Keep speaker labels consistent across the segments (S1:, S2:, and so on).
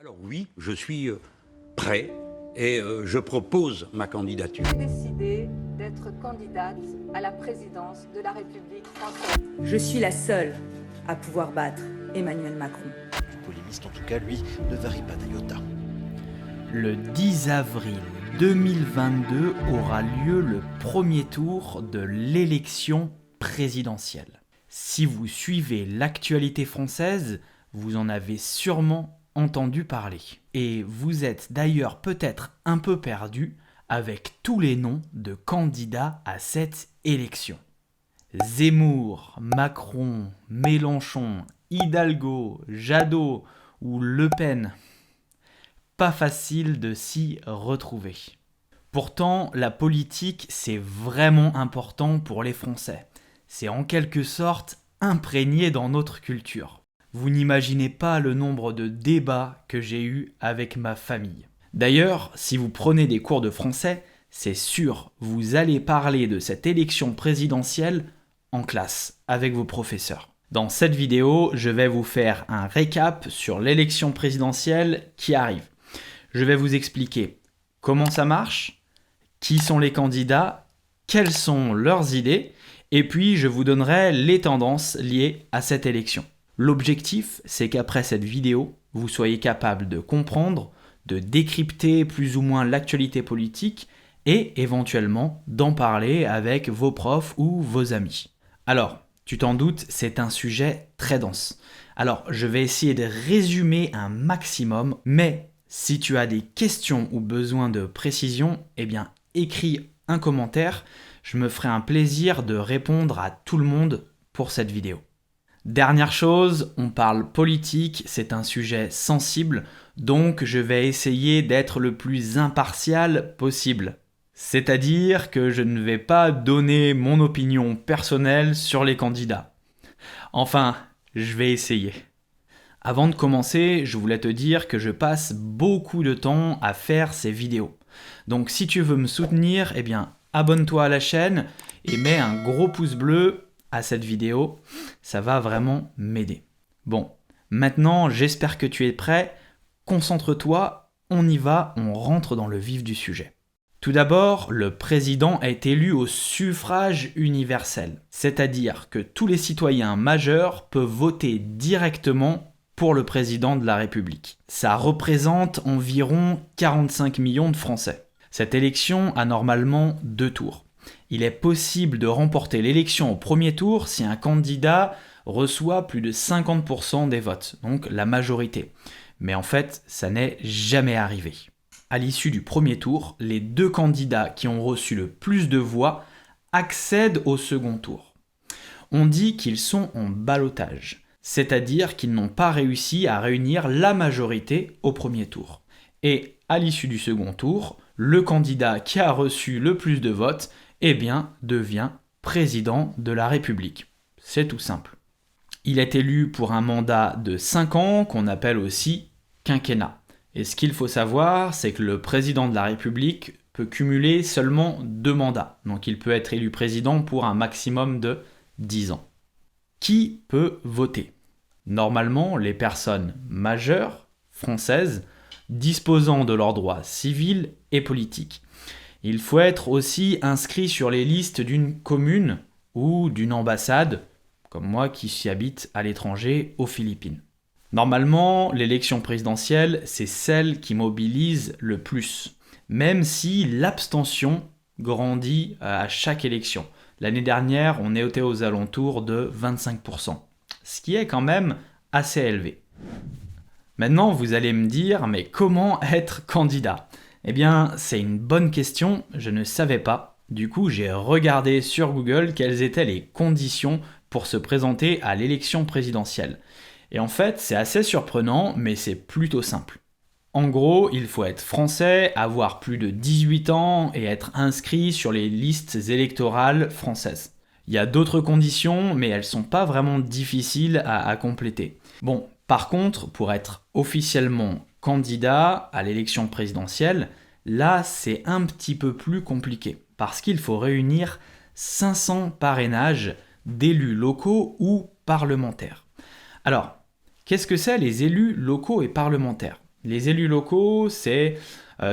S1: Alors oui, je suis prêt et je propose ma candidature.
S2: J'ai décidé d'être candidate à la présidence de la République française.
S3: Je suis la seule à pouvoir battre Emmanuel Macron.
S4: Le polémiste, en tout cas, lui, ne varie pas d'un iota.
S5: Le 10 avril 2022 aura lieu le premier tour de l'élection présidentielle. Si vous suivez l'actualité française, vous en avez sûrement entendu parler. Et vous êtes d'ailleurs peut-être un peu perdu avec tous les noms de candidats à cette élection. Zemmour, Macron, Mélenchon, Hidalgo, Jadot ou Le Pen. Pas facile de s'y retrouver. Pourtant, la politique, c'est vraiment important pour les Français. C'est en quelque sorte imprégné dans notre culture. Vous n'imaginez pas le nombre de débats que j'ai eus avec ma famille. D'ailleurs, si vous prenez des cours de français, c'est sûr, vous allez parler de cette élection présidentielle en classe avec vos professeurs. Dans cette vidéo, je vais vous faire un récap sur l'élection présidentielle qui arrive. Je vais vous expliquer comment ça marche, qui sont les candidats, quelles sont leurs idées, et puis je vous donnerai les tendances liées à cette élection. L'objectif, c'est qu'après cette vidéo, vous soyez capable de comprendre, de décrypter plus ou moins l'actualité politique et éventuellement d'en parler avec vos profs ou vos amis. Alors, tu t'en doutes, c'est un sujet très dense. Alors, je vais essayer de résumer un maximum, mais si tu as des questions ou besoin de précision, eh bien, écris un commentaire. Je me ferai un plaisir de répondre à tout le monde pour cette vidéo. Dernière chose, on parle politique, c'est un sujet sensible, donc je vais essayer d'être le plus impartial possible. C'est-à-dire que je ne vais pas donner mon opinion personnelle sur les candidats. Enfin, je vais essayer. Avant de commencer, je voulais te dire que je passe beaucoup de temps à faire ces vidéos. Donc si tu veux me soutenir, eh bien abonne-toi à la chaîne et mets un gros pouce bleu à cette vidéo, ça va vraiment m'aider. Bon, maintenant j'espère que tu es prêt, concentre-toi, on y va, on rentre dans le vif du sujet. Tout d'abord, le président est élu au suffrage universel, c'est-à-dire que tous les citoyens majeurs peuvent voter directement pour le président de la République. Ça représente environ 45 millions de Français. Cette élection a normalement 2 tours. Il est possible de remporter l'élection au premier tour si un candidat reçoit plus de 50% des votes, donc la majorité. Mais en fait, ça n'est jamais arrivé. À l'issue du premier tour, les 2 candidats qui ont reçu le plus de voix accèdent au second tour. On dit qu'ils sont en ballottage, c'est-à-dire qu'ils n'ont pas réussi à réunir la majorité au premier tour. Et à l'issue du second tour, le candidat qui a reçu le plus de votes devient président de la République. C'est tout simple. Il est élu pour un mandat de 5 ans qu'on appelle aussi quinquennat. Et ce qu'il faut savoir, c'est que le président de la République peut cumuler seulement 2 mandats. Donc il peut être élu président pour un maximum de 10 ans. Qui peut voter ? Normalement, les personnes majeures, françaises, disposant de leurs droits civils et politiques. Il faut être aussi inscrit sur les listes d'une commune ou d'une ambassade, comme moi qui habite à l'étranger aux Philippines. Normalement, l'élection présidentielle, c'est celle qui mobilise le plus, même si l'abstention grandit à chaque élection. L'année dernière, on était aux alentours de 25%, ce qui est quand même assez élevé. Maintenant, vous allez me dire, mais comment être candidat ? Eh bien, c'est une bonne question, je ne savais pas. Du coup, j'ai regardé sur Google quelles étaient les conditions pour se présenter à l'élection présidentielle. Et en fait, c'est assez surprenant, mais c'est plutôt simple. En gros, il faut être français, avoir plus de 18 ans et être inscrit sur les listes électorales françaises. Il y a d'autres conditions, mais elles ne sont pas vraiment difficiles à compléter. Bon, par contre, pour être officiellement candidat à l'élection présidentielle, là c'est un petit peu plus compliqué parce qu'il faut réunir 500 parrainages d'élus locaux ou parlementaires. Alors, qu'est-ce que c'est les élus locaux et parlementaires ? Les élus locaux, c'est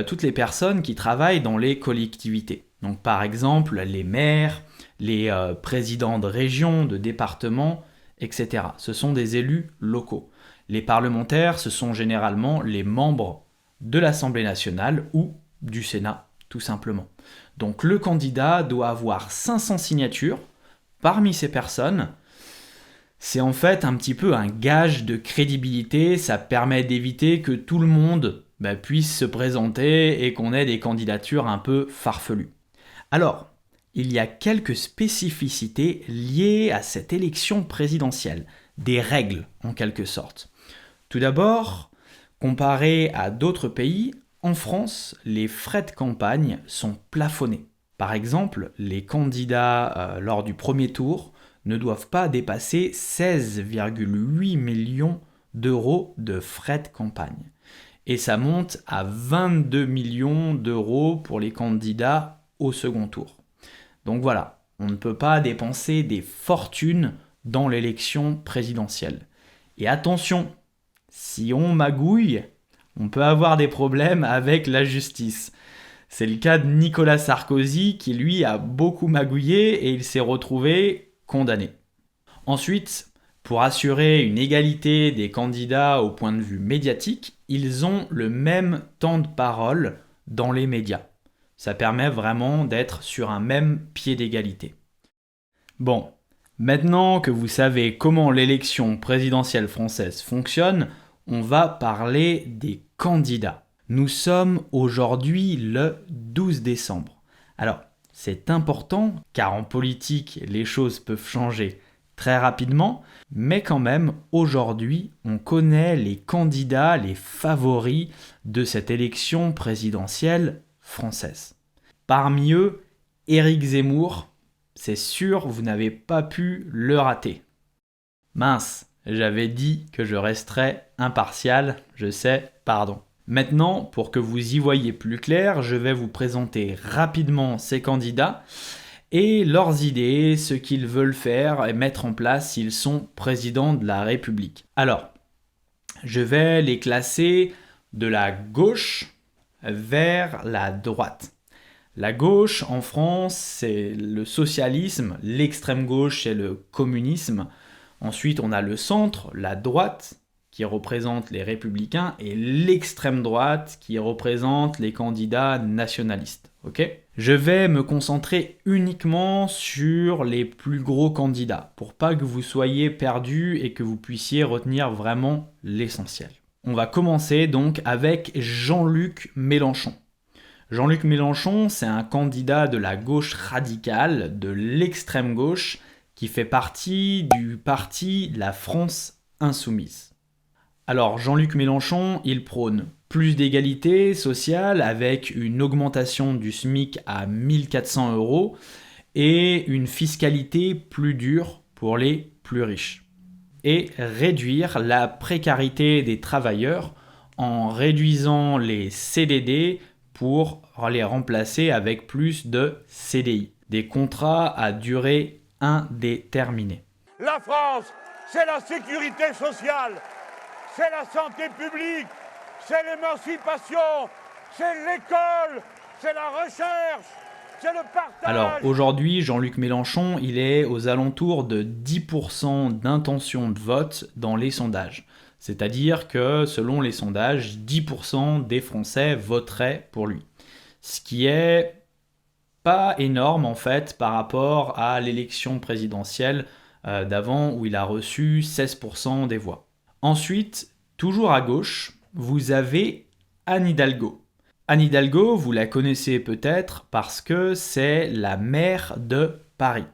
S5: toutes les personnes qui travaillent dans les collectivités. Donc par exemple, les maires, les présidents de régions, de départements, etc. Ce sont des élus locaux. Les parlementaires, ce sont généralement les membres de l'Assemblée nationale ou du Sénat, tout simplement. Donc le candidat doit avoir 500 signatures. Parmi ces personnes, c'est en fait un petit peu un gage de crédibilité. Ça permet d'éviter que tout le monde puisse se présenter et qu'on ait des candidatures un peu farfelues. Alors, il y a quelques spécificités liées à cette élection présidentielle, des règles en quelque sorte. Tout d'abord, comparé à d'autres pays, en France, les frais de campagne sont plafonnés. Par exemple, les candidats lors du premier tour ne doivent pas dépasser 16,8 millions d'euros de frais de campagne. Et ça monte à 22 millions d'euros pour les candidats au second tour. Donc voilà, on ne peut pas dépenser des fortunes dans l'élection présidentielle. Et attention, si on magouille, on peut avoir des problèmes avec la justice. C'est le cas de Nicolas Sarkozy qui lui a beaucoup magouillé et il s'est retrouvé condamné. Ensuite, pour assurer une égalité des candidats au point de vue médiatique, ils ont le même temps de parole dans les médias. Ça permet vraiment d'être sur un même pied d'égalité. Bon, maintenant que vous savez comment l'élection présidentielle française fonctionne, on va parler des candidats. Nous sommes aujourd'hui le 12 décembre. Alors, c'est important car en politique, les choses peuvent changer très rapidement, mais quand même, aujourd'hui, on connaît les candidats, les favoris de cette élection présidentielle française. Parmi eux, Éric Zemmour, c'est sûr, vous n'avez pas pu le rater. Mince, j'avais dit que je resterais impartial, je sais, pardon. Maintenant, pour que vous y voyez plus clair, je vais vous présenter rapidement ces candidats et leurs idées, ce qu'ils veulent faire et mettre en place s'ils sont présidents de la République. Alors, je vais les classer de la gauche vers la droite. La gauche en France, c'est le socialisme, l'extrême gauche, c'est le communisme. Ensuite, on a le centre, la droite, qui représente les républicains, et l'extrême droite, qui représente les candidats nationalistes. Okay ? Je vais me concentrer uniquement sur les plus gros candidats, pour pas que vous soyez perdus et que vous puissiez retenir vraiment l'essentiel. On va commencer donc avec Jean-Luc Mélenchon. Jean-Luc Mélenchon, c'est un candidat de la gauche radicale, de l'extrême gauche, qui fait partie du parti La France Insoumise. Alors Jean-Luc Mélenchon, il prône plus d'égalité sociale avec une augmentation du SMIC à 1 400 € et une fiscalité plus dure pour les plus riches. Et réduire la précarité des travailleurs en réduisant les CDD pour les remplacer avec plus de CDI, des contrats à durée indéterminée.
S6: La France, c'est la sécurité sociale, c'est la santé publique, c'est l'émancipation, c'est l'école, c'est la recherche, c'est le partage.
S5: Alors aujourd'hui, Jean-Luc Mélenchon, il est aux alentours de 10% d'intention de vote dans les sondages. C'est-à-dire que selon les sondages, 10% des Français voteraient pour lui. Ce qui est pas énorme en fait par rapport à l'élection présidentielle d'avant où il a reçu 16% des voix. Ensuite, toujours à gauche, vous avez Anne Hidalgo. Anne Hidalgo, vous la connaissez peut-être parce que c'est la maire de Paris.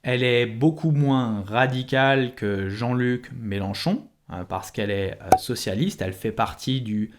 S5: Elle est beaucoup moins radicale que Jean-Luc Mélenchon, parce qu'elle est socialiste, elle fait partie du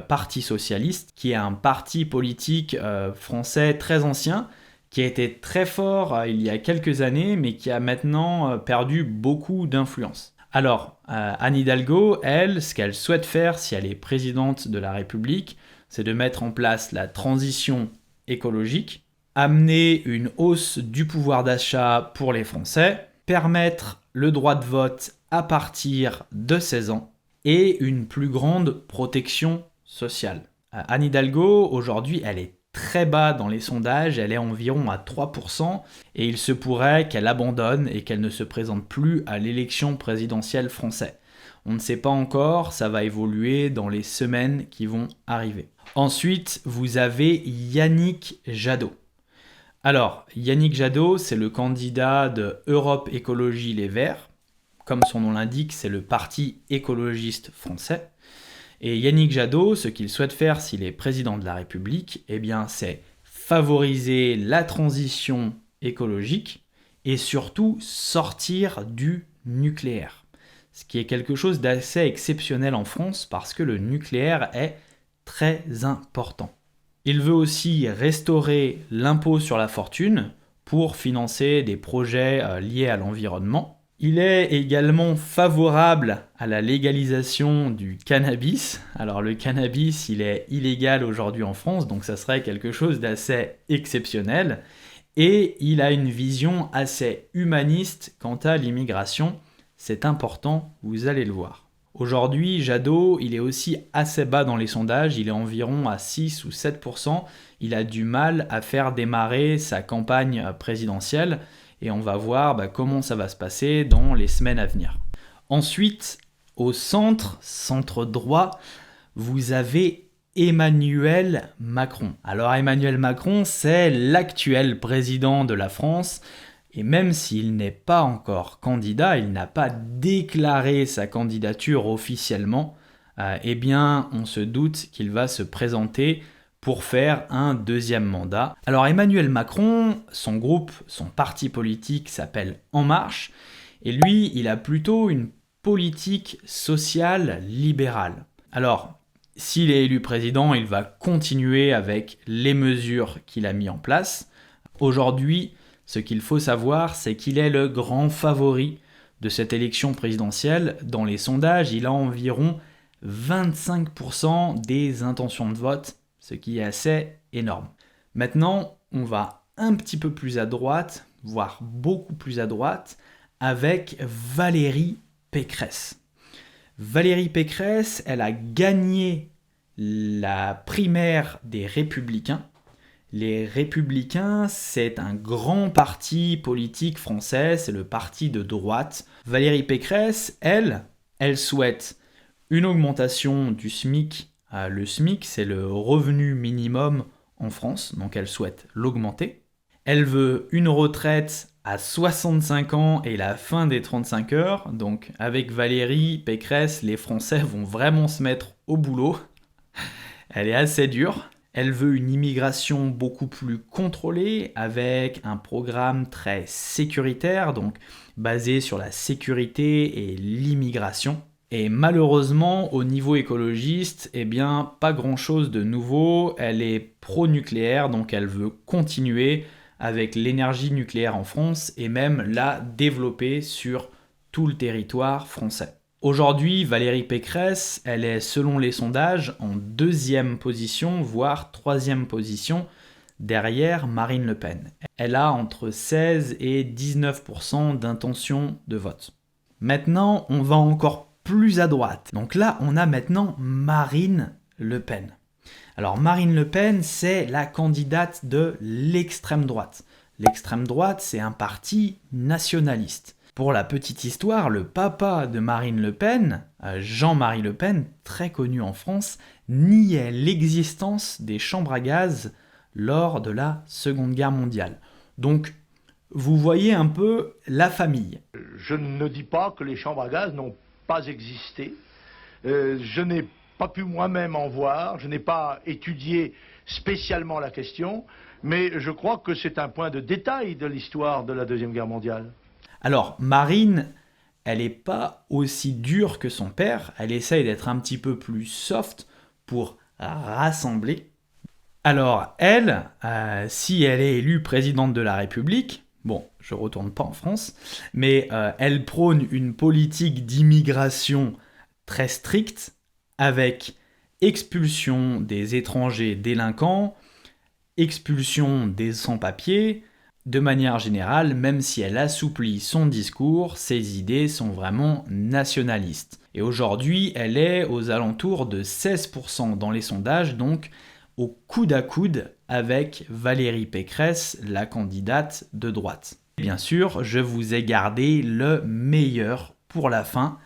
S5: Parti socialiste, qui est un parti politique français très ancien, qui a été très fort il y a quelques années, mais qui a maintenant perdu beaucoup d'influence. Alors, Anne Hidalgo, elle, ce qu'elle souhaite faire si elle est présidente de la République, c'est de mettre en place la transition écologique, amener une hausse du pouvoir d'achat pour les Français, permettre le droit de vote à partir de 16 ans et une plus grande protection sociale. Anne Hidalgo, aujourd'hui, elle est très bas dans les sondages, elle est environ à 3%, et il se pourrait qu'elle abandonne et qu'elle ne se présente plus à l'élection présidentielle française. On ne sait pas encore, ça va évoluer dans les semaines qui vont arriver. Ensuite, vous avez Yannick Jadot. Alors, Yannick Jadot, c'est le candidat de Europe Écologie Les Verts. Comme son nom l'indique, c'est le parti écologiste français. Et Yannick Jadot, ce qu'il souhaite faire s'il est président de la République, eh bien, c'est favoriser la transition écologique et surtout sortir du nucléaire. Ce qui est quelque chose d'assez exceptionnel en France parce que le nucléaire est très important. Il veut aussi restaurer l'impôt sur la fortune pour financer des projets liés à l'environnement. Il est également favorable à la légalisation du cannabis. Alors le cannabis, il est illégal aujourd'hui en France, donc ça serait quelque chose d'assez exceptionnel. Et il a une vision assez humaniste quant à l'immigration. C'est important, vous allez le voir. Aujourd'hui, Jadot, il est aussi assez bas dans les sondages, il est environ à 6 ou 7%. Il a du mal à faire démarrer sa campagne présidentielle. Et on va voir comment ça va se passer dans les semaines à venir. Ensuite, au centre droit, vous avez Emmanuel Macron. Alors Emmanuel Macron, c'est l'actuel président de la France. Et même s'il n'est pas encore candidat, il n'a pas déclaré sa candidature officiellement, eh bien on se doute qu'il va se présenter pour faire un deuxième mandat. Alors Emmanuel Macron, son groupe, son parti politique s'appelle En Marche, et lui, il a plutôt une politique sociale libérale. Alors, s'il est élu président, il va continuer avec les mesures qu'il a mises en place. Aujourd'hui, ce qu'il faut savoir, c'est qu'il est le grand favori de cette élection présidentielle. Dans les sondages, il a environ 25% des intentions de vote, ce qui est assez énorme. Maintenant, on va un petit peu plus à droite, voire beaucoup plus à droite, avec Valérie Pécresse. Valérie Pécresse, elle a gagné la primaire des Républicains. Les Républicains, c'est un grand parti politique français, c'est le parti de droite. Valérie Pécresse, elle souhaite une augmentation du SMIC. Le SMIC, c'est le revenu minimum en France, donc elle souhaite l'augmenter. Elle veut une retraite à 65 ans et la fin des 35 heures. Donc avec Valérie Pécresse, les Français vont vraiment se mettre au boulot. Elle est assez dure. Elle veut une immigration beaucoup plus contrôlée avec un programme très sécuritaire, donc basé sur la sécurité et l'immigration. Et malheureusement, au niveau écologiste, eh bien, pas grand-chose de nouveau. Elle est pro-nucléaire, donc elle veut continuer avec l'énergie nucléaire en France et même la développer sur tout le territoire français. Aujourd'hui, Valérie Pécresse, elle est, selon les sondages, en 2e position, voire 3e position, derrière Marine Le Pen. Elle a entre 16 et 19% d'intention de vote. Maintenant, on va encore plus à droite. Donc là, on a maintenant Marine Le Pen. Alors Marine Le Pen, c'est la candidate de l'extrême droite. L'extrême droite, c'est un parti nationaliste. Pour la petite histoire, le papa de Marine Le Pen, Jean-Marie Le Pen, très connu en France, niait l'existence des chambres à gaz lors de la Seconde Guerre mondiale. Donc, vous voyez un peu la famille.
S7: Je ne dis pas que les chambres à gaz n'ont pas existé. Je n'ai pas pu moi-même en voir, je n'ai pas étudié spécialement la question, mais je crois que c'est un point de détail de l'histoire de la Deuxième Guerre mondiale.
S5: Alors, Marine, elle n'est pas aussi dure que son père, elle essaye d'être un petit peu plus soft pour rassembler. Alors, elle, si elle est élue présidente de la République, bon, je retourne pas en France, mais elle prône une politique d'immigration très stricte, avec expulsion des étrangers délinquants, expulsion des sans-papiers, de manière générale, même si elle assouplit son discours, ses idées sont vraiment nationalistes. Et aujourd'hui, elle est aux alentours de 16% dans les sondages, donc au coude à coude avec Valérie Pécresse, la candidate de droite. Bien sûr, je vous ai gardé le meilleur pour la fin,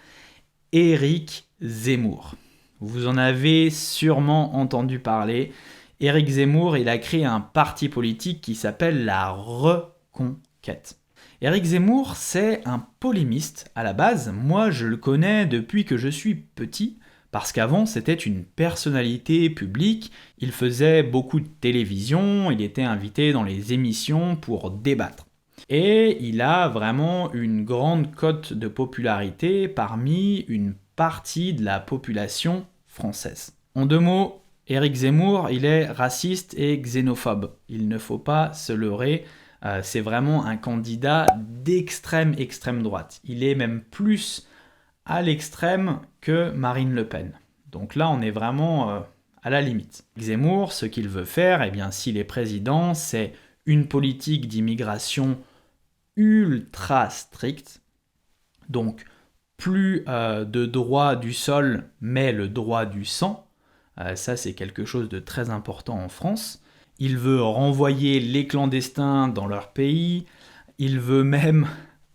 S5: Éric Zemmour. Vous en avez sûrement entendu parler. Éric Zemmour, il a créé un parti politique qui s'appelle la Reconquête. Éric Zemmour, c'est un polémiste à la base. Moi, je le connais depuis que je suis petit, parce qu'avant, c'était une personnalité publique. Il faisait beaucoup de télévision, il était invité dans les émissions pour débattre. Et il a vraiment une grande cote de popularité parmi une partie de la population française. En 2 mots, Éric Zemmour, il est raciste et xénophobe. Il ne faut pas se leurrer, c'est vraiment un candidat d'extrême droite. Il est même plus à l'extrême que Marine Le Pen. Donc là, on est vraiment à la limite. Zemmour, ce qu'il veut faire, eh bien, s'il est président, c'est une politique d'immigration ultra stricte. Donc, plus de droit du sol, mais le droit du sang. Ça, c'est quelque chose de très important en France. Il veut renvoyer les clandestins dans leur pays. Il veut même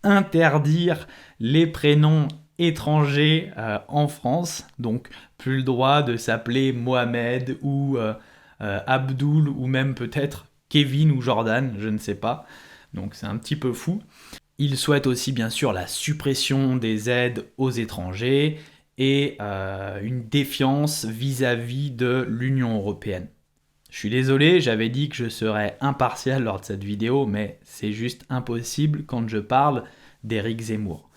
S5: interdire les prénoms étrangers en France. Donc, plus le droit de s'appeler Mohamed ou Abdoul ou même peut-être Kevin ou Jordan, je ne sais pas. Donc, c'est un petit peu fou. Il souhaite aussi, bien sûr, la suppression des aides aux étrangers et une défiance vis-à-vis de l'Union européenne. Je suis désolé, j'avais dit que je serais impartial lors de cette vidéo, mais c'est juste impossible quand je parle d'Éric Zemmour.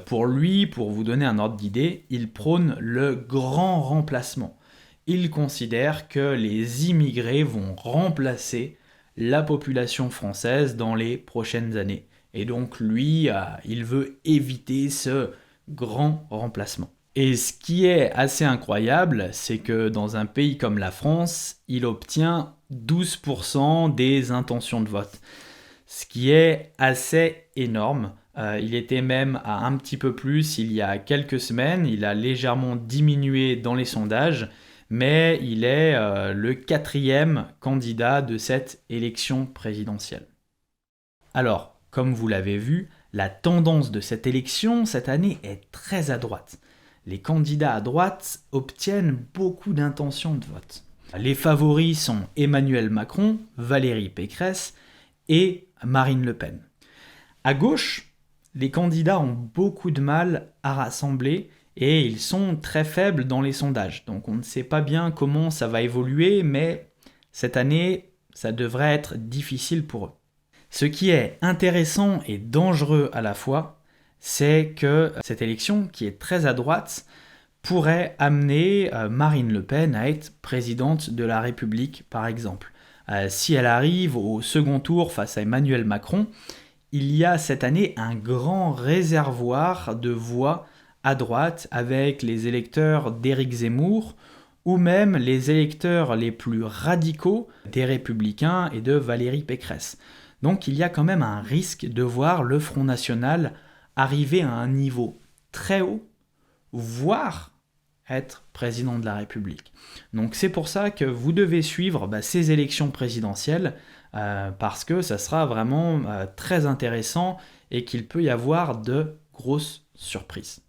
S5: Pour lui, pour vous donner un ordre d'idée, il prône le grand remplacement. Il considère que les immigrés vont remplacer la population française dans les prochaines années. Et donc lui, il veut éviter ce grand remplacement. Et ce qui est assez incroyable, c'est que dans un pays comme la France, il obtient 12% des intentions de vote. Ce qui est assez énorme. Il était même à un petit peu plus il y a quelques semaines. Il a légèrement diminué dans les sondages, mais il est le 4e candidat de cette élection présidentielle. Alors, comme vous l'avez vu, la tendance de cette élection cette année est très à droite. Les candidats à droite obtiennent beaucoup d'intentions de vote. Les favoris sont Emmanuel Macron, Valérie Pécresse et Marine Le Pen. À gauche, les candidats ont beaucoup de mal à rassembler et ils sont très faibles dans les sondages. Donc on ne sait pas bien comment ça va évoluer, mais cette année, ça devrait être difficile pour eux. Ce qui est intéressant et dangereux à la fois, c'est que cette élection, qui est très à droite, pourrait amener Marine Le Pen à être présidente de la République, par exemple. Si elle arrive au second tour face à Emmanuel Macron, il y a cette année un grand réservoir de voix à droite avec les électeurs d'Éric Zemmour ou même les électeurs les plus radicaux des Républicains et de Valérie Pécresse. Donc il y a quand même un risque de voir le Front National arriver à un niveau très haut, voire être président de la République. Donc c'est pour ça que vous devez suivre ces élections présidentielles parce que ça sera vraiment très intéressant et qu'il peut y avoir de grosses surprises.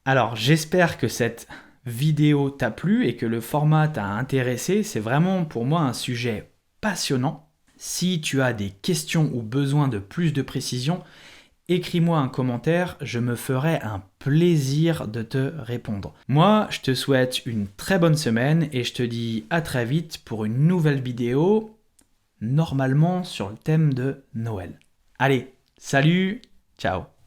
S5: Alors j'espère que cette vidéo t'a plu et que le format t'a intéressé. C'est vraiment pour moi un sujet passionnant. Si tu as des questions ou besoin de plus de précision, écris-moi un commentaire, je me ferai un plaisir de te répondre. Moi, je te souhaite une très bonne semaine et je te dis à très vite pour une nouvelle vidéo, normalement sur le thème de Noël. Allez, salut, ciao!